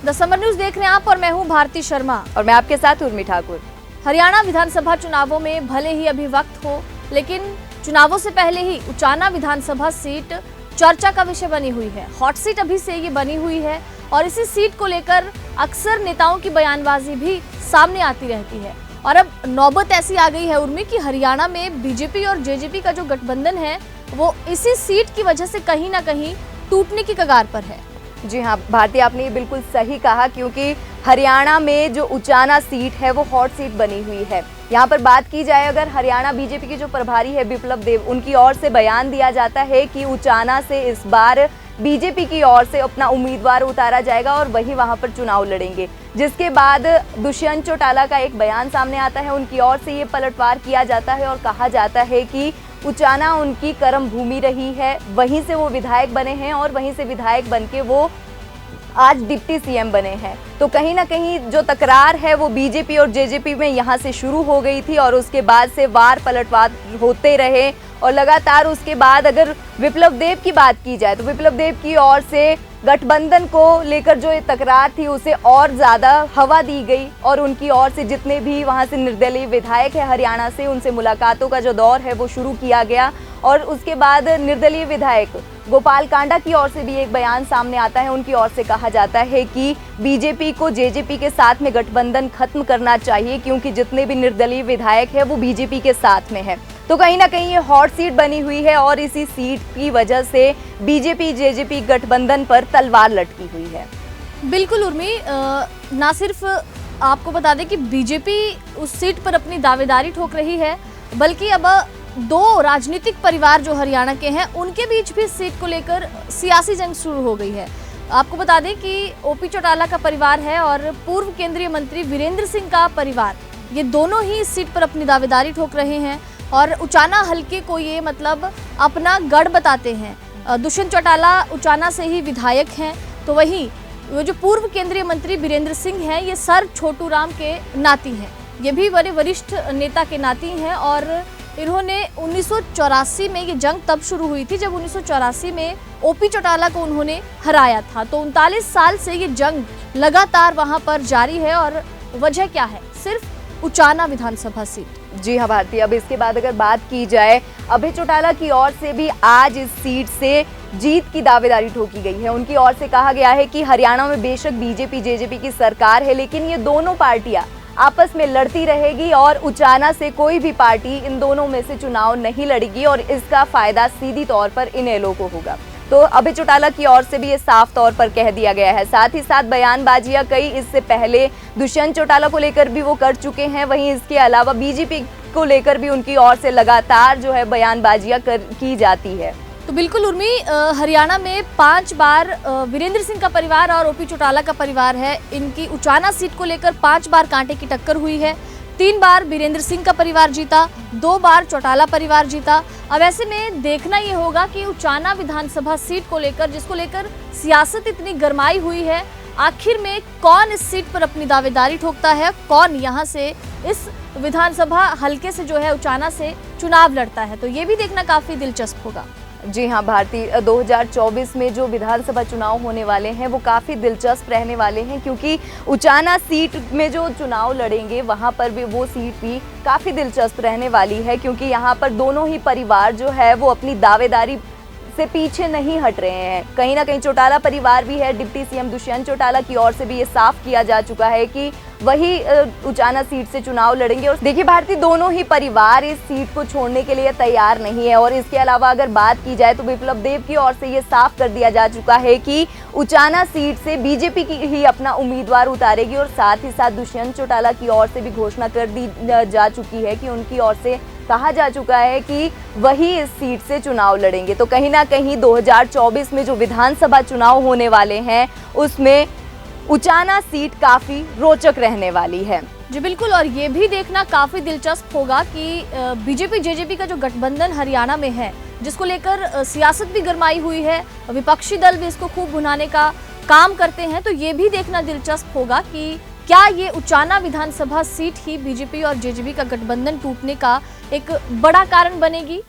The summer news देख रहे हैं आप और मैं हूं भारती शर्मा और मैं आपके साथ उर्मी ठाकुर। हरियाणा विधानसभा चुनावों में भले ही अभी वक्त हो, लेकिन चुनावों से पहले ही उचाना विधानसभा सीट चर्चा का विषय बनी हुई है। हॉट सीट अभी से ये बनी हुई है और इसी सीट को लेकर अक्सर नेताओं की बयानबाजी भी सामने आती रहती है। और अब नौबत ऐसी आ गई है उर्मी कि हरियाणा में बीजेपी और जेजेपी का जो गठबंधन है वो इसी सीट की वजह से कहीं ना कहीं टूटने की कगार पर है। जी हाँ भारती, आपने ये बिल्कुल सही कहा, क्योंकि हरियाणा में जो उचाना सीट है वो हॉट सीट बनी हुई है। यहाँ पर बात की जाए अगर हरियाणा बीजेपी के जो प्रभारी है विप्लव देव, उनकी ओर से बयान दिया जाता है कि उचाना से इस बार बीजेपी की ओर से अपना उम्मीदवार उतारा जाएगा और वही वहां पर चुनाव लड़ेंगे। जिसके बाद दुष्यंत चौटाला का एक बयान सामने आता है, उनकी ओर से ये पलटवार किया जाता है और कहा जाता है कि उचाना उनकी कर्म भूमि रही है, वहीं से वो विधायक बने हैं और वहीं से विधायक बनके वो आज डिप्टी सीएम बने हैं। तो कहीं ना कहीं जो तकरार है वो बीजेपी और जेजेपी में यहाँ से शुरू हो गई थी और उसके बाद से वार पलटवार होते रहे। और लगातार उसके बाद अगर विप्लव देव की बात की जाए तो विप्लव देव की ओर से गठबंधन को लेकर जो ये तकरार थी उसे और ज़्यादा हवा दी गई और उनकी ओर से जितने भी वहाँ से निर्दलीय विधायक है हरियाणा से, उनसे मुलाकातों का जो दौर है वो शुरू किया गया। और उसके बाद निर्दलीय विधायक गोपाल कांडा की ओर से भी एक बयान सामने आता है। उनकी ओर से कहा जाता है कि बीजेपी को जेजेपी के साथ में गठबंधन खत्म करना चाहिए, क्योंकि जितने भी निर्दलीय विधायक है वो बीजेपी के साथ में है। तो कहीं ना कहीं ये हॉट सीट बनी हुई है और इसी सीट की वजह से बीजेपी जेजेपी गठबंधन पर तलवार लटकी हुई है। बिल्कुल उर्मी, ना सिर्फ आपको बता दें कि बीजेपी उस सीट पर अपनी दावेदारी ठोक रही है, बल्कि अब दो राजनीतिक परिवार जो हरियाणा के हैं उनके बीच भी सीट को लेकर सियासी जंग शुरू हो गई है। आपको बता दें कि ओपी चौटाला का परिवार है और पूर्व केंद्रीय मंत्री वीरेंद्र सिंह का परिवार, ये दोनों ही इस सीट पर अपनी दावेदारी ठोक रहे हैं और उचाना हल्के को ये मतलब अपना गढ़ बताते हैं। दुष्यंत चौटाला उचाना से ही विधायक हैं, तो वहीं वो जो पूर्व केंद्रीय मंत्री वीरेंद्र सिंह हैं ये सर छोटू राम के नाती हैं। ये भी बड़े वरिष्ठ नेता के नाती हैं और इन्होंने 1984 में ये जंग तब शुरू हुई थी जब 1984 में ओपी चौटाला को उन्होंने हराया था। तो 39 साल से ये जंग लगातार वहां पर जारी है और वजह क्या है? सिर्फ उचाना विधानसभा सीट। जी हाँ भारती, अब इसके बाद अगर बात की जाए अभय चौटाला की ओर से भी आज इस सीट से जीत की दावेदारी ठोकी गई है। उनकी ओर से कहा गया है कि हरियाणा में बेशक बीजेपी जेजेपी की सरकार है, लेकिन ये दोनों पार्टियां आपस में लड़ती रहेगी और उचाना से कोई भी पार्टी इन दोनों में से चुनाव नहीं लड़ेगी और इसका फायदा सीधी तौर पर इनेलो को होगा। तो अभय चौटाला की ओर से भी ये साफ तौर पर कह दिया गया है। साथ ही साथ बयानबाजियां कई इससे पहले दुष्यंत चौटाला को लेकर भी वो कर चुके हैं। वहीं इसके अलावा बीजेपी को लेकर भी उनकी ओर से लगातार जो है बयानबाजियां की जाती है। तो बिल्कुल उर्मी, हरियाणा में 5 बार वीरेंद्र सिंह का परिवार और ओपी चौटाला का परिवार है, इनकी उचाना सीट को लेकर 5 बार कांटे की टक्कर हुई है। 3 बार वीरेंद्र सिंह का परिवार जीता, 2 बार चौटाला परिवार जीता। अब ऐसे में देखना ये होगा कि उचाना विधानसभा सीट को लेकर, जिसको लेकर सियासत इतनी गरमाई हुई है, आखिर में कौन इस सीट पर अपनी दावेदारी ठोकता है, कौन यहाँ से इस विधानसभा हल्के से जो है उचाना से चुनाव लड़ता है। तो ये भी देखना काफी दिलचस्प होगा। जी हाँ भारती, 2024 में जो विधानसभा चुनाव होने वाले हैं वो काफ़ी दिलचस्प रहने वाले हैं, क्योंकि उचाना सीट में जो चुनाव लड़ेंगे वहाँ पर भी वो सीट भी काफ़ी दिलचस्प रहने वाली है, क्योंकि यहाँ पर दोनों ही परिवार जो है वो अपनी दावेदारी से पीछे नहीं हट रहे हैं। कहीं ना कहीं चौटाला परिवार भी है, डिप्टी सीएम दुष्यंत चौटाला की ओर से भी ये साफ किया जा चुका है कि वही उचाना सीट से चुनाव लड़ेंगे। और देखिए भारती, दोनों ही परिवार इस सीट को छोड़ने के लिए तैयार नहीं है। और इसके अलावा अगर बात की जाए तो विप्लव देव की ओर से ये साफ कर दिया जा चुका है कि उचाना सीट से बीजेपी की ही अपना उम्मीदवार उतारेगी और साथ ही साथ दुष्यंत चौटाला की ओर से भी घोषणा कर दी जा चुकी है कि उनकी ओर से कहा जा चुका है कि वही इस सीट से चुनाव लड़ेंगे। तो कहीं ना कहीं 2024 में जो विधानसभा चुनाव होने वाले हैं उसमें उचाना सीट काफी रोचक रहने वाली है। जी बिल्कुल, और ये भी देखना काफी दिलचस्प होगा कि बीजेपी जेजेपी का जो गठबंधन हरियाणा में है, जिसको लेकर सियासत भी गरमाई हुई है, विपक्षी दल भी इसको खूब भुनाने का काम करते हैं। तो ये भी देखना दिलचस्प होगा कि क्या ये उचाना विधानसभा सीट ही बीजेपी और जेजेपी का गठबंधन टूटने का एक बड़ा कारण बनेगी।